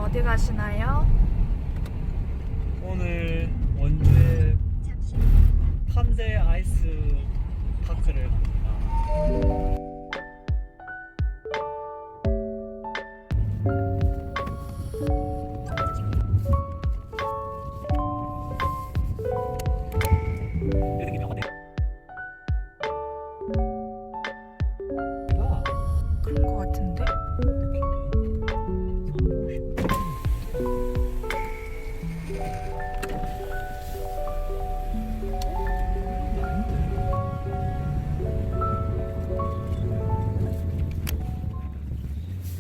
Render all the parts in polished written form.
어디 가시나요? 오늘 원주에 탄대 아이스파크를 갑니다. 그런 거 같은데?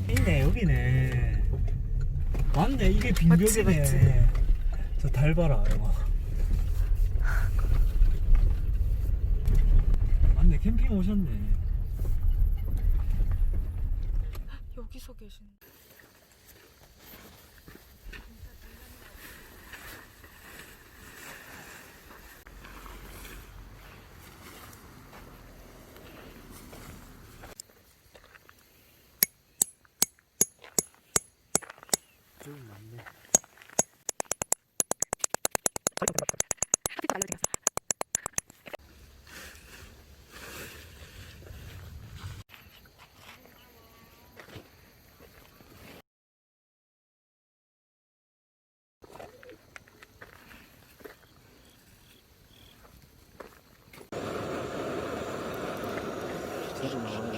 있네, 여기네. 맞네, 이게 빈벽이네. 맞지. 저 달 봐라, 이거. 맞네, 캠핑 오셨네. 여기서 계신. 좀 맞네. 저도 나와요.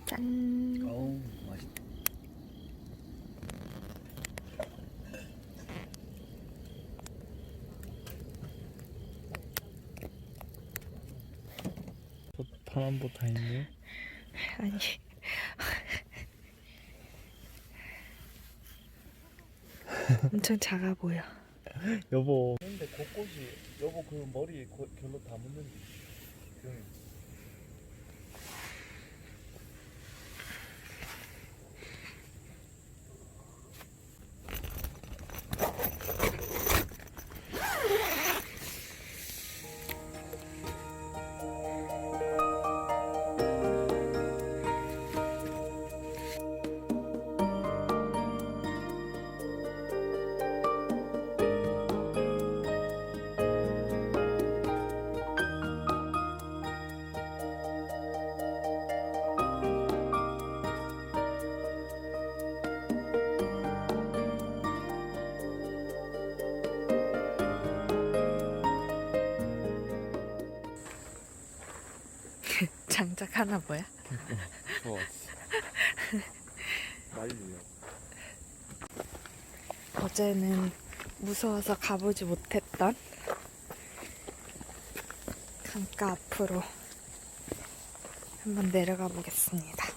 짠. 어우, 맛있다. 파란 보 다 있네. 아니. 엄청 작아 보여. 여보. 근데 곳곳이 여보 그 머리 결로 다 묻는데. 장작 하나 뭐야? 좋았어. 난리야. 어제는 무서워서 가보지 못했던 강가 앞으로 한번 내려가 보겠습니다.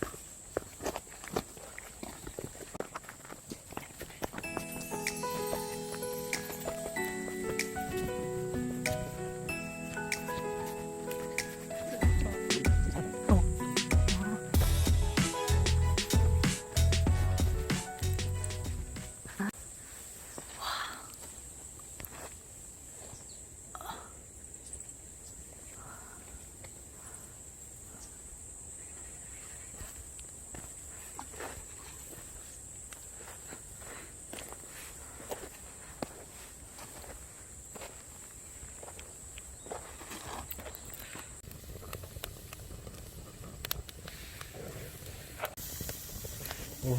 오,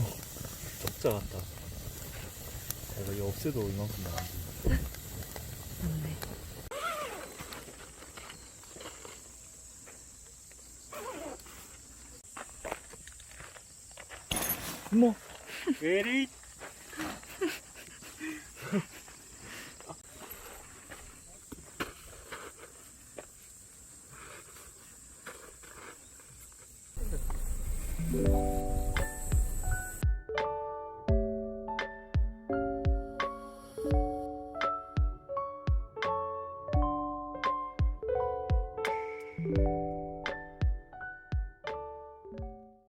적자 같다. 내가 이 없애도 이만큼 나왔는데. 맞네. 뭐? 왜리? 어,